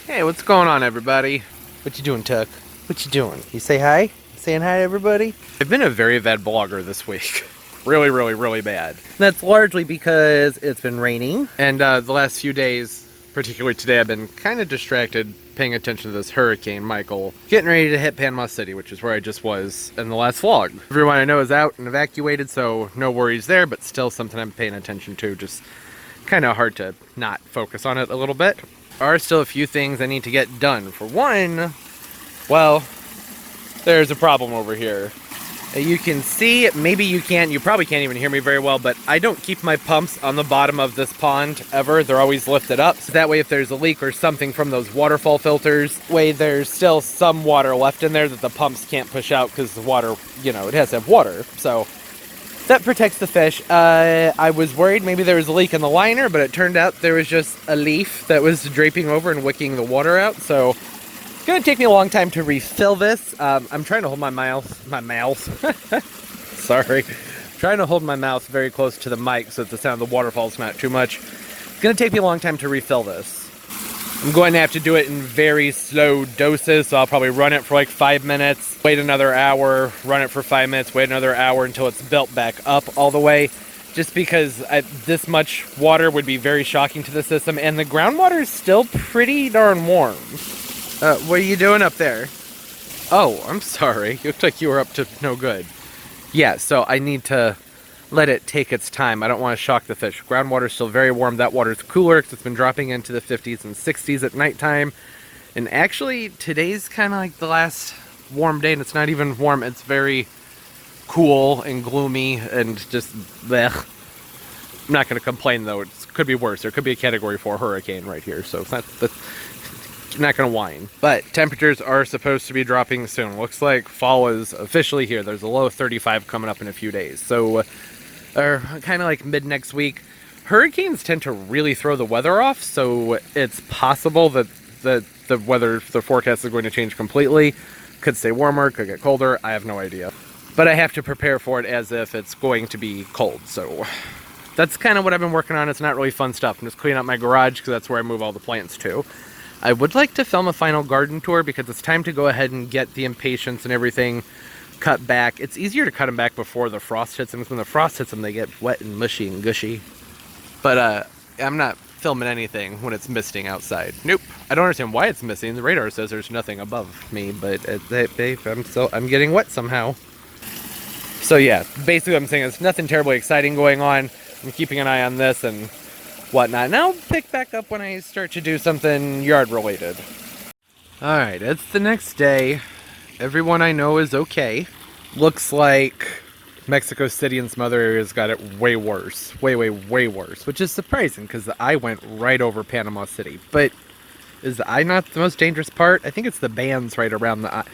Hey, what's going on, everybody? What you doing, Tuck? What you doing? You say hi? Saying hi to everybody? I've been a very bad vlogger this week. Really bad. That's largely because it's been raining. And the last few days, particularly today, I've been kind of distracted paying attention to this Hurricane Michael getting ready to hit Panama City, which is where I just was in the last vlog. Everyone I know is out and evacuated, so no worries there, but still something I'm paying attention to. Just kind of hard to not focus on it a little bit. There are still a few things I need to get done. For one, well, there's a problem over here. You can see, maybe you can't, you probably can't even hear me very well, but I don't keep my pumps on the bottom of this pond ever. They're always lifted up. So that way if there's a leak or something from those waterfall filters, there's still some water left in there that the pumps can't push out because the water, you know, it has to have water. So that protects the fish. I was worried maybe there was a leak in the liner, but it turned out there was just a leaf that was draping over and wicking the water out. So it's gonna take me a long time to refill this. I'm trying to hold my mouth, sorry. Trying to hold my mouth very close to the mic so that the sound of the waterfall's not too much. It's gonna take me a long time to refill this. I'm going to have to do it in very slow doses, so I'll probably run it for like 5 minutes, wait another hour, run it for 5 minutes, wait another hour until it's built back up all the way. Just because this much water would be very shocking to the system, and the groundwater is still pretty darn warm. What are you doing up there? Oh, I'm sorry. You looked like you were up to no good. Yeah, so I need to let it take its time. I don't want to shock the fish. Groundwater's still very warm. That water's cooler because it's been dropping into the 50s and 60s at nighttime. And actually, today's kind of like the last warm day, and it's not even warm. It's very cool and gloomy and just blech. I'm not going to complain, though. It could be worse. There could be a Category 4 hurricane right here, so it's not... I'm not going to whine. But temperatures are supposed to be dropping soon. Looks like fall is officially here. There's a low of 35 coming up in a few days. So, kind of like mid next week. Hurricanes tend to really throw the weather off, so it's possible that the forecast is going to change completely. Could stay warmer, could get colder. I have no idea. But I have to prepare for it as if it's going to be cold. So that's kind of what I've been working on. It's not really fun stuff. I'm just cleaning up my garage because that's where I move all the plants to. I would like to film a final garden tour because it's time to go ahead and get the impatiens and everything cut back. It's easier to cut them back before the frost hits them, because when the frost hits them, they get wet and mushy and gushy. I'm not filming anything when it's misting outside. Nope. I don't understand why it's misting. The radar says there's nothing above me, but I'm getting wet somehow. So yeah, basically what I'm saying is nothing terribly exciting going on. I'm keeping an eye on this and whatnot. And I'll pick back up when I start to do something yard related. Alright, it's the next day. Everyone I know is okay. Looks like Mexico City and some other areas got it way worse. Way worse. Which is surprising because the eye went right over Panama City. But is the eye not the most dangerous part? I think it's the bands right around the eye.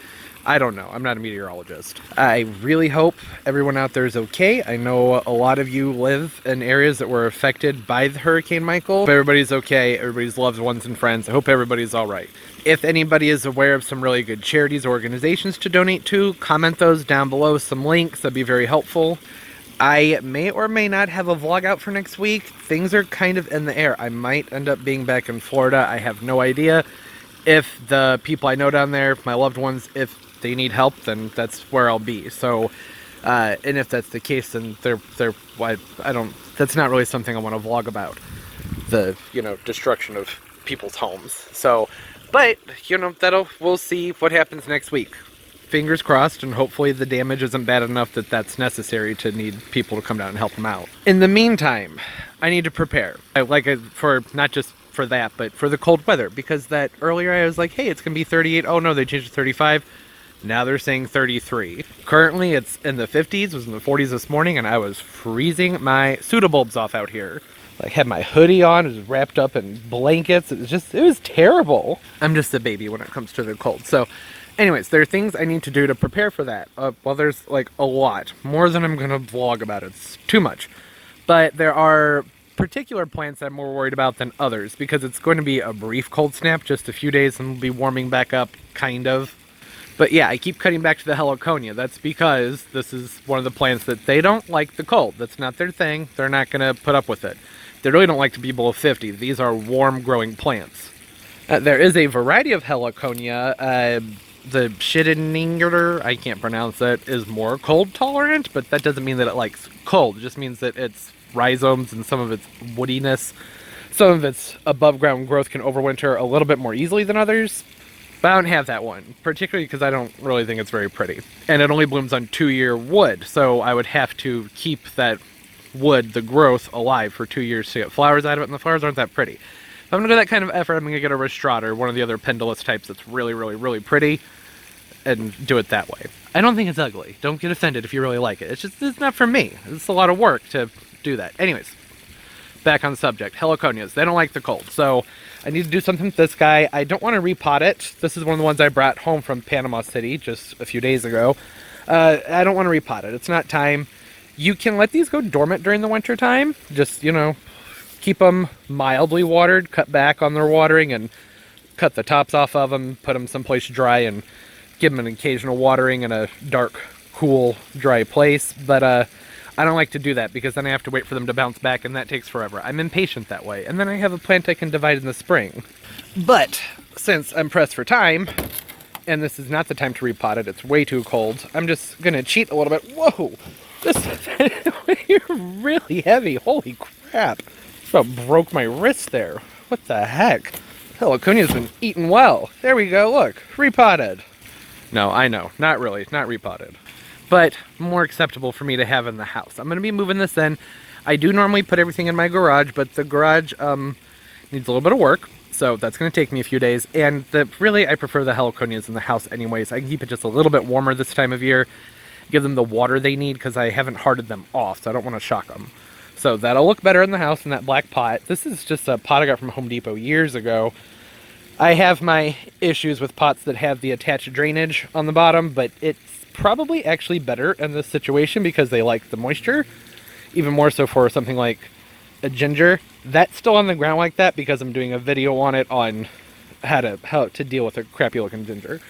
I don't know. I'm not a meteorologist. I really hope everyone out there is okay. I know a lot of you live in areas that were affected by the Hurricane Michael. Hope everybody's okay. Everybody's loved ones and friends. I hope everybody's all right. If anybody is aware of some really good charities or organizations to donate to, comment those down below. Some links. That'd be very helpful. I may or may not have a vlog out for next week. Things are kind of in the air. I might end up being back in Florida. I have no idea. If the people I know down there, my loved ones, if they need help, then that's where I'll be. So, and if that's the case, then that's not really something I want to vlog about. The, destruction of people's homes. So, but, we'll see what happens next week. Fingers crossed, and hopefully the damage isn't bad enough that that's necessary to need people to come down and help them out. In the meantime, I need to prepare. For not just for that, but for the cold weather, because that earlier I was like, hey, it's gonna be 38. Oh no, they changed to 35. Now they're saying 33. Currently it's in the 50s. It was in the 40s this morning, and I was freezing my pseudobulbs off out here. I had my hoodie on, it was wrapped up in blankets. It was terrible. I'm just a baby when it comes to the cold. So anyways, there are things I need to do to prepare for that. Well, there's like a lot more than I'm gonna vlog about. It's too much. But there are particular plants I'm more worried about than others, because it's going to be a brief cold snap, just a few days, and we'll be warming back up, kind of. But yeah, I keep cutting back to the Heliconia. That's because this is one of the plants that they don't like the cold. That's not their thing. They're not going to put up with it. They really don't like to be below 50. These are warm growing plants. There is a variety of Heliconia. The Shittininger, I can't pronounce it, is more cold tolerant, but that doesn't mean that it likes cold. It just means that its rhizomes and some of its woodiness, some of its above ground growth can overwinter a little bit more easily than others. But I don't have that one, particularly because I don't really think it's very pretty. And it only blooms on 2-year wood, so I would have to keep that wood, the growth, alive for 2 years to get flowers out of it, and the flowers aren't that pretty. If I'm going to do that kind of effort, I'm going to get a Restrata, one of the other pendulous types that's really, really, really pretty, and do it that way. I don't think it's ugly. Don't get offended if you really like it. It's not for me. It's a lot of work to do that. Anyways, back on the subject. Heliconias, they don't like the cold, so I need to do something with this guy. I don't want to repot it. This is one of the ones I brought home from Panama City just a few days ago. I don't want to repot it. It's not time. You can let these go dormant during the winter time. Just, you know, keep them mildly watered, cut back on their watering, and cut the tops off of them, put them someplace dry, and give them an occasional watering in a dark, cool, dry place. But I don't like to do that because then I have to wait for them to bounce back, and that takes forever. I'm impatient that way. And then I have a plant I can divide in the spring. But since I'm pressed for time, and this is not the time to repot it, it's way too cold, I'm just going to cheat a little bit. Whoa! You're really heavy. Holy crap. About broke my wrist there. What the heck? Heliconia's been eating well. There we go, look. Repotted. No, I know. Not really. Not repotted. But more acceptable for me to have in the house. I'm going to be moving this in. I do normally put everything in my garage, but the garage needs a little bit of work. So that's going to take me a few days. And really, I prefer the Heliconias in the house anyways. I can keep it just a little bit warmer this time of year. Give them the water they need because I haven't hardened them off, so I don't want to shock them. So that'll look better in the house in that black pot. This is just a pot I got from Home Depot years ago. I have my issues with pots that have the attached drainage on the bottom, but it's probably actually better in this situation because they like the moisture. Even more so for something like a ginger. That's still on the ground like that because I'm doing a video on it on how to deal with a crappy looking ginger.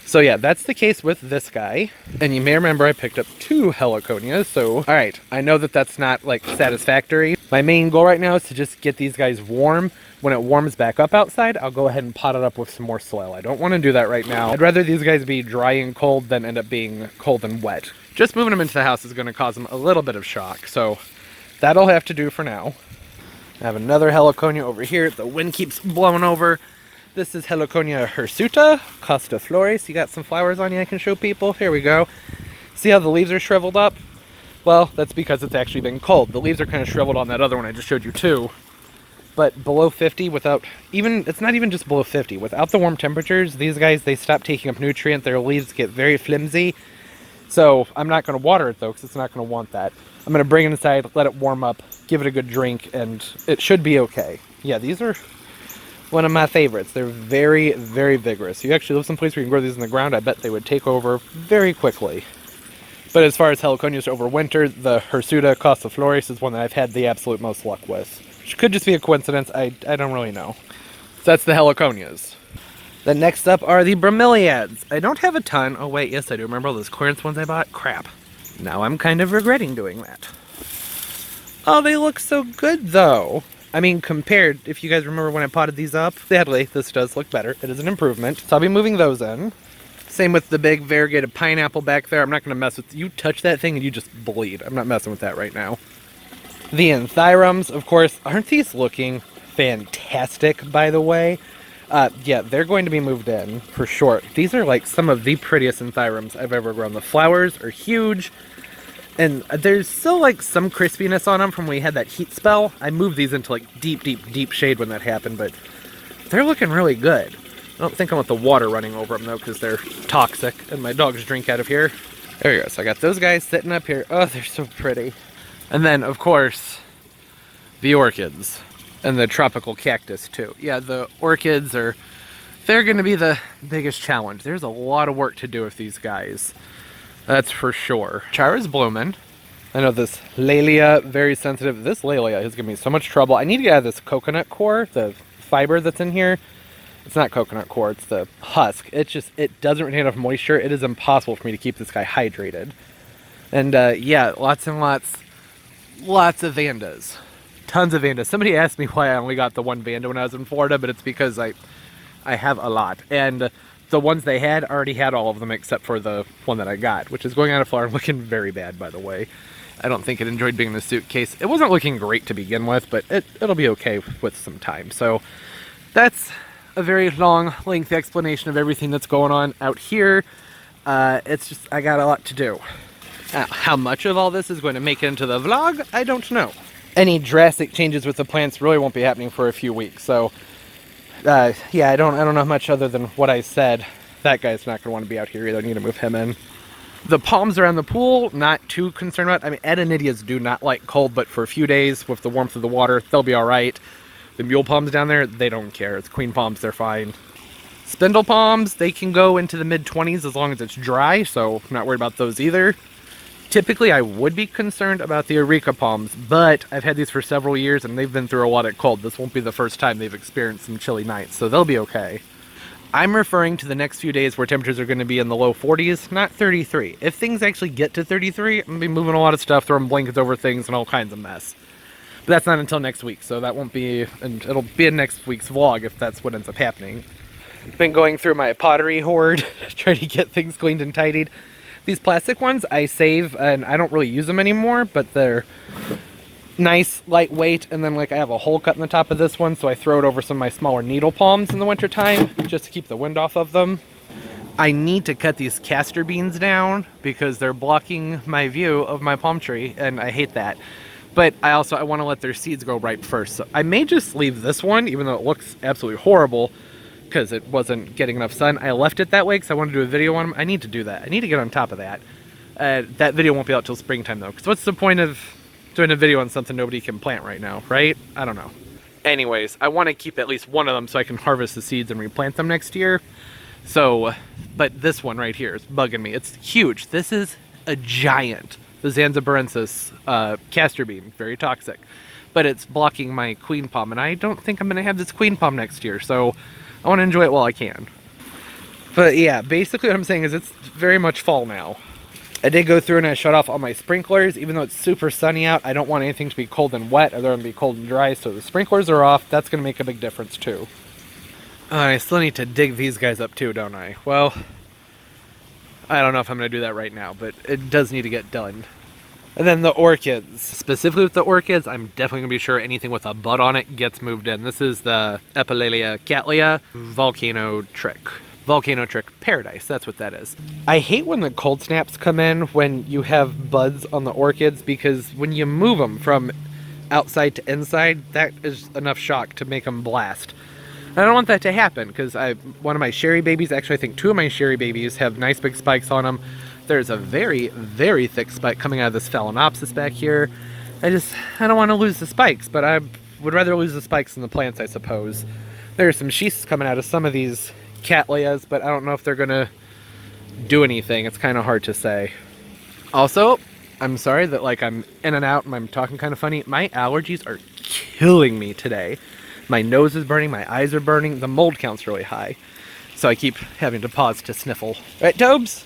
So yeah, that's the case with this guy. And you may remember I picked up 2 Heliconias, so alright, I know that that's not like satisfactory. My main goal right now is to just get these guys warm. When it warms back up outside, I'll go ahead and pot it up with some more soil. I don't want to do that right now. I'd rather these guys be dry and cold than end up being cold and wet. Just moving them into the house is going to cause them a little bit of shock, so that'll have to do for now. I have another Heliconia over here. The wind keeps blowing over. This is Heliconia hirsuta, Costa Flores. You got some flowers on you I can show people. Here we go. See how the leaves are shriveled up? Well, that's because it's actually been cold. The leaves are kind of shriveled on that other one I just showed you too. But below 50, it's not even just below 50. Without the warm temperatures, these guys, they stop taking up nutrient. Their leaves get very flimsy. So I'm not going to water it though, because it's not going to want that. I'm going to bring it inside, let it warm up, give it a good drink, and it should be okay. Yeah, these are one of my favorites. They're very, very vigorous. You actually live someplace where you can grow these in the ground, I bet they would take over very quickly. But as far as Heliconias overwinter, the hirsuta Costa Flores is one that I've had the absolute most luck with. Which could just be a coincidence, I don't really know. So that's the Heliconias. Then next up are the Bromeliads. I don't have a ton. Oh wait, yes I do. Remember all those clearance ones I bought? Crap. Now I'm kind of regretting doing that. Oh, they look so good though. I mean, compared, if you guys remember when I potted these up, sadly, this does look better. It is an improvement. So I'll be moving those in. Same with the big variegated pineapple back there. I'm not going to mess with, you touch that thing and you just bleed. I'm not messing with that right now. The anthyrums, of course, aren't these looking fantastic, by the way? Yeah, they're going to be moved in, for sure. These are like some of the prettiest anthyrums I've ever grown. The flowers are huge. And there's still like some crispiness on them from when we had that heat spell. I moved these into like deep, deep, deep shade when that happened, but they're looking really good. I don't think I want the water running over them though, because they're toxic and my dogs drink out of here. There we go. So I got those guys sitting up here. Oh, they're so pretty. And then, of course, the orchids and the tropical cactus too. Yeah, the orchids they're going to be the biggest challenge. There's a lot of work to do with these guys. That's for sure. Chara's blooming. I know this Laelia, very sensitive. This Laelia is giving me so much trouble. I need to get out of this coconut core, the fiber that's in here. It's not coconut core, it's the husk. It doesn't retain enough moisture. It is impossible for me to keep this guy hydrated. And yeah, lots and lots of Vandas. Tons of Vandas. Somebody asked me why I only got the one Vanda when I was in Florida, but it's because I I have a lot. And the ones they had already had all of them except for the one that I got, which is going out of flower and looking very bad, by the way. I don't think it enjoyed being in the suitcase. It wasn't looking great to begin with, but it'll be okay with some time. So that's a very long, lengthy explanation of everything that's going on out here. It's just, I got a lot to do. How much of all this is going to make it into the vlog, I don't know. Any drastic changes with the plants really won't be happening for a few weeks. So, yeah, I don't know much other than what I said. That guy's not going to want to be out here either. I need to move him in. The palms around the pool, not too concerned about. I mean, Adenidias do not like cold, but for a few days with the warmth of the water, they'll be all right. The mule palms down there, they don't care. It's queen palms, they're fine. Spindle palms, they can go into the mid-20s as long as it's dry, so I'm not worried about those either. Typically, I would be concerned about the Areca palms, but I've had these for several years and they've been through a lot of cold. This won't be the first time they've experienced some chilly nights, so they'll be okay. I'm referring to the next few days where temperatures are going to be in the low 40s, not 33. If things actually get to 33, I'm going to be moving a lot of stuff, throwing blankets over things, and all kinds of mess. But that's not until next week, so that won't be, and it'll be in next week's vlog if that's what ends up happening. Been going through my pottery hoard, trying to get things cleaned and tidied. These plastic ones I save, and I don't really use them anymore, but they're nice, lightweight, and then like I have a hole cut in the top of this one, so I throw it over some of my smaller needle palms in the wintertime, just to keep the wind off of them. I need to cut these castor beans down, because they're blocking my view of my palm tree, and I hate that. But I want to let their seeds go ripe first, so I may just leave this one, even though it looks absolutely horrible, because it wasn't getting enough sun. I left it that way because I wanted to do a video on them. I need to do that. I need to get on top of that. That video won't be out till springtime, though, because what's the point of doing a video on something nobody can plant right now, right? I don't know. Anyways, I want to keep at least one of them so I can harvest the seeds and replant them next year. So, but this one right here is bugging me. It's huge. This is a giant. The Zanzibarensis castor bean, very toxic. But it's blocking my queen palm, and I don't think I'm going to have this queen palm next year, so I want to enjoy it while I can. But yeah, basically what I'm saying is it's very much fall now. I did go through and I shut off all my sprinklers. Even though it's super sunny out, I don't want anything to be cold and wet, or they're going to be cold and dry, so the sprinklers are off. That's going to make a big difference too. I still need to dig these guys up too, don't I? Well, I don't know if I'm going to do that right now, but it does need to get done. And then the orchids. Specifically with the orchids, I'm definitely going to be sure anything with a bud on it gets moved in. This is the Epilalia cattleya volcano trick. Volcano trick paradise, that's what that is. I hate when the cold snaps come in when you have buds on the orchids, because when you move them from outside to inside, that is enough shock to make them blast. I don't want that to happen, because one of my sherry babies, actually I think two of my sherry babies have nice big spikes on them. There's a very, very thick spike coming out of this Phalaenopsis back here. I don't want to lose the spikes, but I would rather lose the spikes than the plants, I suppose. There's some schist's coming out of some of these cattleyas, but I don't know if they're going to do anything. It's kind of hard to say. Also, I'm sorry that like I'm in and out and I'm talking kind of funny. My allergies are killing me today. My nose is burning, my eyes are burning, the mold count's really high. So I keep having to pause to sniffle. Right, Tobes?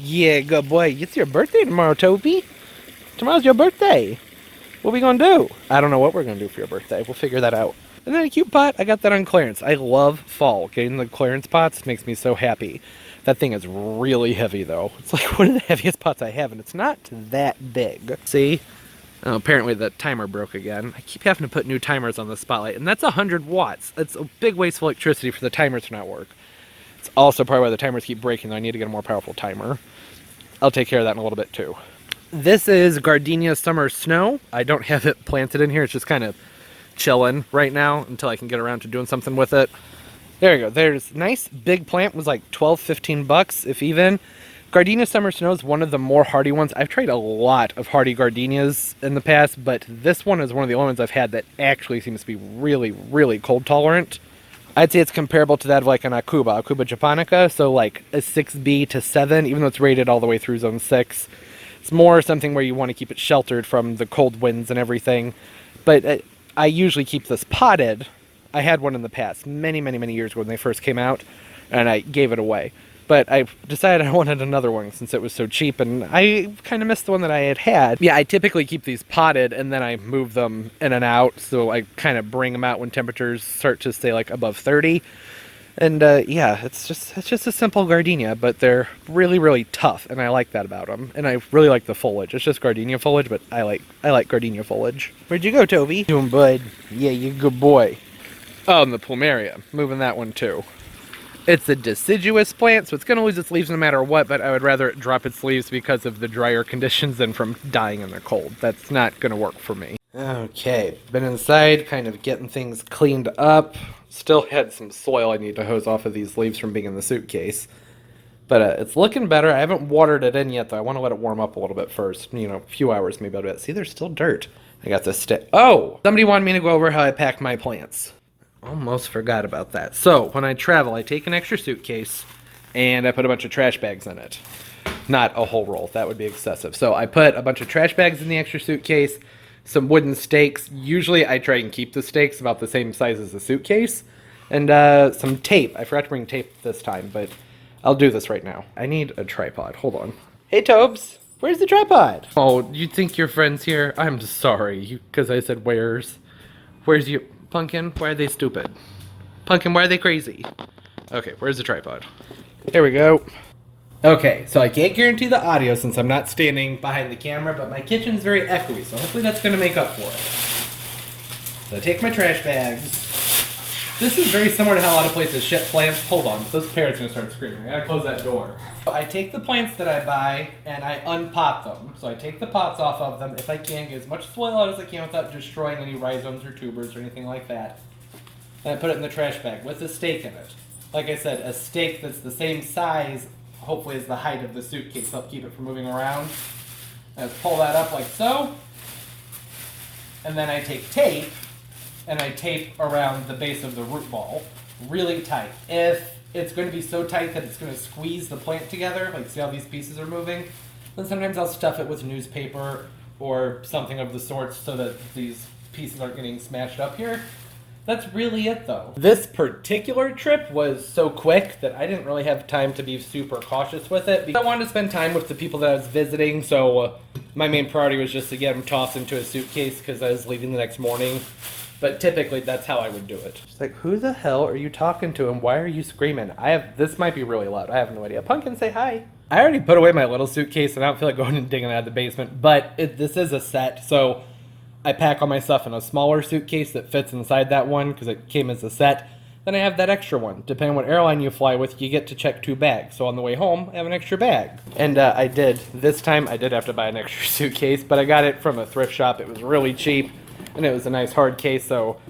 Yeah, good boy. It's your birthday tomorrow, Toby. Tomorrow's your birthday. What are we gonna do? I don't know what we're gonna do for your birthday. We'll figure that out. And then a cute pot, I got that on clearance. I love fall. Getting the clearance pots makes me so happy. That thing is really heavy though. It's like one of the heaviest pots I have, and it's not that big. See? Oh, apparently the timer broke again. I keep having to put new timers on the spotlight, and that's 100 watts. It's a big waste of electricity for the timer to not work. It's also probably why the timers keep breaking. I need to get a more powerful timer. I'll take care of that in a little bit too. This is Gardenia Summer Snow. I don't have it planted in here. It's just kind of chilling right now until I can get around to doing something with it. There you go. There's nice big plant. Was like 12, 15 bucks, if even. Gardenia Summer Snow is one of the more hardy ones. I've tried a lot of hardy gardenias in the past, but this one is one of the only ones I've had that actually seems to be really, really cold tolerant. I'd say it's comparable to that of like an Akuba japonica, so like a 6B to 7, even though it's rated all the way through zone 6. It's more something where you want to keep it sheltered from the cold winds and everything. But I usually keep this potted. I had one in the past, many, many, many years ago when they first came out, and I gave it away. But I decided I wanted another one since it was so cheap, and I kind of missed the one that I had. Yeah, I typically keep these potted, and then I move them in and out, so I kind of bring them out when temperatures start to stay like above 30. And yeah, it's just a simple gardenia, but they're really, really tough, and I like that about them. And I really like the foliage. It's just gardenia foliage, but I like gardenia foliage. Where'd you go, Toby? Doing, bud? Yeah, you good boy. Oh, and the plumeria, moving that one too. It's a deciduous plant, so it's gonna lose its leaves no matter what, but I would rather it drop its leaves because of the drier conditions than from dying in the cold. That's not gonna work for me. Okay, been inside, kind of getting things cleaned up. Still had some soil I need to hose off of these leaves from being in the suitcase. But it's looking better. I haven't watered it in yet, though. I want to let it warm up a little bit first. You know, a few hours maybe a bit. See, there's still dirt. I got this stick. Oh! Somebody wanted me to go over how I pack my plants. Almost forgot about that. So, when I travel, I take an extra suitcase, and I put a bunch of trash bags in it. Not a whole roll. That would be excessive. So, I put a bunch of trash bags in the extra suitcase, some wooden stakes. Usually I try and keep the stakes about the same size as the suitcase. And some tape. I forgot to bring tape this time, but I'll do this right now. I need a tripod. Hold on. Hey, Tobes. Where's the tripod? Oh, you think your friend's here? I'm sorry, because I said where's. Where's your... Pumpkin, why are they stupid? Pumpkin, why are they crazy? Okay, where's the tripod? Here we go. Okay, so I can't guarantee the audio since I'm not standing behind the camera, but my kitchen's very echoey, so hopefully that's going to make up for it. So I take my trash bags. This is very similar to how a lot of places ship plants. Hold on, those parrots are going to start screaming. I gotta close that door. So I take the plants that I buy and I unpot them. So I take the pots off of them if I can, get as much soil out as I can without destroying any rhizomes or tubers or anything like that. And I put it in the trash bag with a stake in it. Like I said, a stake that's the same size, hopefully, is the height of the suitcase to help keep it from moving around. And I just pull that up like so. And then I take tape and I tape around the base of the root ball really tight. If it's going to be so tight that it's going to squeeze the plant together, like see how these pieces are moving, then sometimes I'll stuff it with newspaper or something of the sort so that these pieces aren't getting smashed up here. That's really it, though. This particular trip was so quick that I didn't really have time to be super cautious with it, because I wanted to spend time with the people that I was visiting, so my main priority was just to get them tossed into a suitcase because I was leaving the next morning. But typically, that's how I would do it. She's like, who the hell are you talking to and why are you screaming? This might be really loud. I have no idea. Pumpkin, say hi. I already put away my little suitcase and I don't feel like going and digging out of the basement, but this is a set, so I pack all my stuff in a smaller suitcase that fits inside that one because it came as a set. Then I have that extra one. Depending on what airline you fly with, you get to check 2 bags. So on the way home, I have an extra bag. And this time I did have to buy an extra suitcase, but I got it from a thrift shop. It was really cheap. And it was a nice hard case, so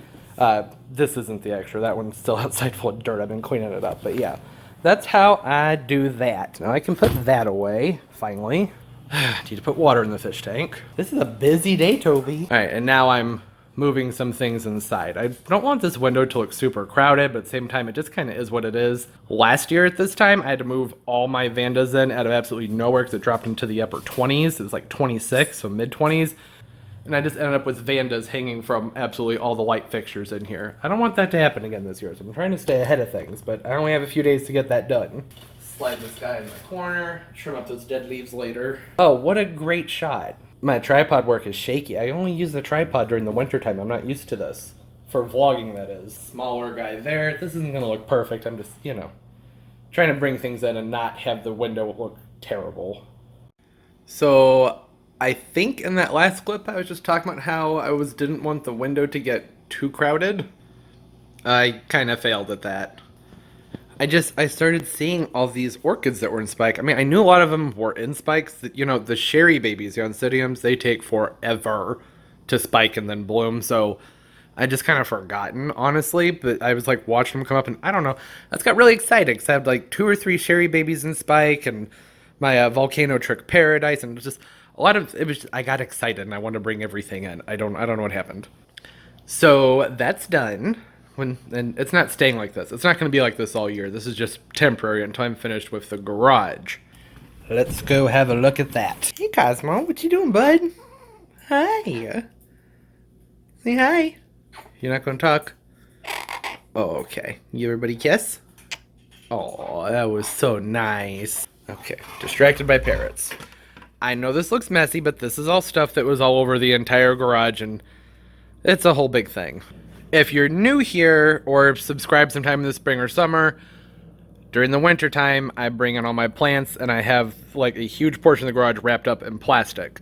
this isn't the extra. That one's still outside full of dirt. I've been cleaning it up, but yeah. That's how I do that. Now I can put that away, finally. Need to put water in the fish tank. This is a busy day, Toby. All right, and now I'm moving some things inside. I don't want this window to look super crowded, but at the same time, it just kind of is what it is. Last year at this time, I had to move all my Vandas in out of absolutely nowhere because it dropped into the upper 20s. It was like 26, so mid-20s. And I just ended up with Vandas hanging from absolutely all the light fixtures in here. I don't want that to happen again this year, so I'm trying to stay ahead of things, but I only have a few days to get that done. Slide this guy in the corner, trim up those dead leaves later. Oh, what a great shot. My tripod work is shaky. I only use the tripod during the wintertime. I'm not used to this. For vlogging, that is. Smaller guy there. This isn't going to look perfect. I'm just, trying to bring things in and not have the window look terrible. So I think in that last clip I was just talking about how I didn't want the window to get too crowded. I kind of failed at that. I started seeing all these orchids that were in spike. I mean, I knew a lot of them were in spikes. The cherry babies, the oncidiums, they take forever to spike and then bloom. So I just kind of forgotten, honestly. But I was like watching them come up, and I don't know. I just got really excited because I had like 2 or 3 cherry babies in spike, and my volcano trick paradise, and just a lot of I got excited and I wanted to bring everything in. I don't know what happened. So that's done. And it's not staying like this. It's not going to be like this all year. This is just temporary until I'm finished with the garage. Let's go have a look at that. Hey, Cosmo, what you doing, bud? Hi. Say hi. You're not going to talk? Oh, okay. You everybody kiss? Oh, that was so nice. Okay, distracted by parrots. I know this looks messy, but this is all stuff that was all over the entire garage, and it's a whole big thing. If you're new here or subscribe sometime in the spring or summer, during the winter time, I bring in all my plants and I have like a huge portion of the garage wrapped up in plastic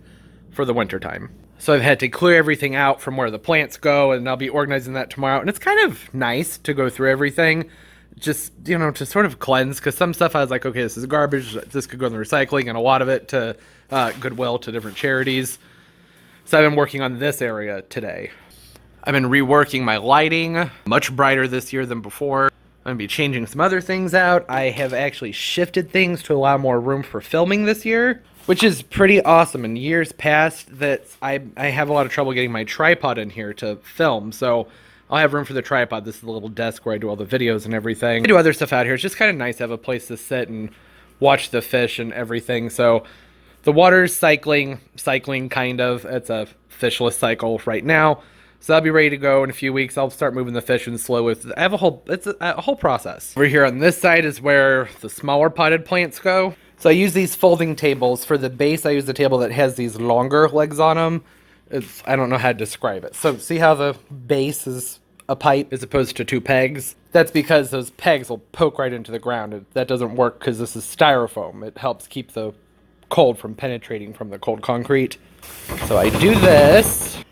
for the winter time. So I've had to clear everything out from where the plants go, and I'll be organizing that tomorrow. And it's kind of nice to go through everything, just, you know, to sort of cleanse, because some stuff I was like, okay, this is garbage, this could go in the recycling, and a lot of it to Goodwill, to different charities. So I've been working on this area today. I've been reworking my lighting, much brighter this year than before. I'm going to be changing some other things out. I have actually shifted things to allow more room for filming this year, which is pretty awesome. In years past, that I have a lot of trouble getting my tripod in here to film, so I'll have room for the tripod. This is the little desk where I do all the videos and everything. I do other stuff out here. It's just kind of nice to have a place to sit and watch the fish and everything. So the water's cycling kind of. It's a fishless cycle right now. So I'll be ready to go in a few weeks. I'll start moving the fish in slow. I have it's a whole process. Over here on this side is where the smaller potted plants go. So I use these folding tables. For the base, I use the table that has these longer legs on them. I don't know how to describe it. So see how the base is a pipe as opposed to two pegs? That's because those pegs will poke right into the ground. That doesn't work because this is styrofoam. It helps keep the cold from penetrating from the cold concrete. So I do this.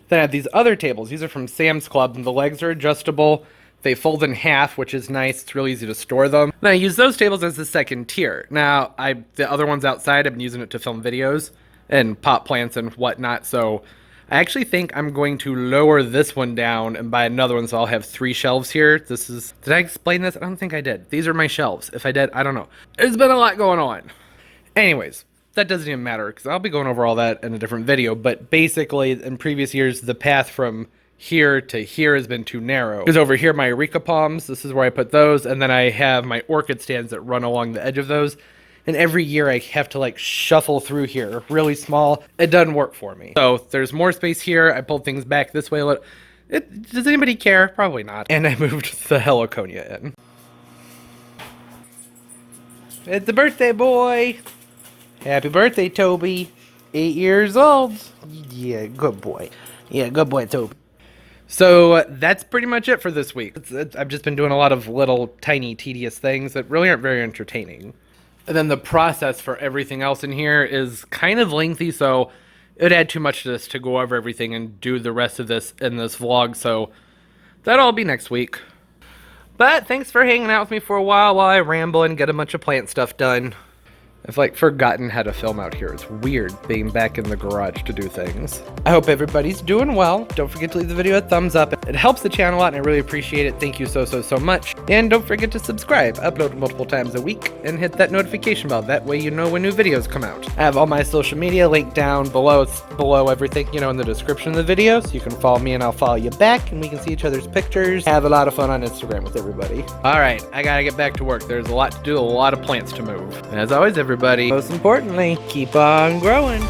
Then I have these other tables. These are from Sam's Club, and the legs are adjustable. They fold in half, which is nice. It's really easy to store them. And I use those tables as the second tier. Now, the other ones outside, I've been using it to film videos and pot plants and whatnot. So I actually think I'm going to lower this one down and buy another one, so I'll have 3 shelves here. Did I explain this? I don't think I did. These are my shelves. If I did, I don't know. There's been a lot going on. Anyways, that doesn't even matter because I'll be going over all that in a different video. But basically, in previous years, the path from here to here has been too narrow. Because over here, my Eureka palms, this is where I put those, and then I have my orchid stands that run along the edge of those. And every year I have to like shuffle through here really small. It doesn't work for me. So there's more space here. I pulled things back this way. Does anybody care? Probably not. And I moved the Heliconia in. It's the birthday boy. Happy birthday, Toby. 8 years old. Yeah, good boy. Yeah, good boy, Toby. So that's pretty much it for this week. I've just been doing a lot of little tiny tedious things that really aren't very entertaining. And then the process for everything else in here is kind of lengthy, so it would add too much to this to go over everything and do the rest of this in this vlog, so that'll all be next week. But thanks for hanging out with me for a while I ramble and get a bunch of plant stuff done. I've like forgotten how to film out here. It's weird being back in the garage to do things. I hope everybody's doing well. Don't forget to leave the video a thumbs up. It helps the channel a lot and I really appreciate it. Thank you so much. And don't forget to subscribe. I upload multiple times a week and hit that notification bell. That way you know when new videos come out. I have all my social media linked down below. It's below everything, you know, in the description of the video. So you can follow me and I'll follow you back and we can see each other's pictures. Have a lot of fun on Instagram with everybody. All right, I gotta get back to work. There's a lot to do, a lot of plants to move. And as always, everybody, most importantly, keep on growing.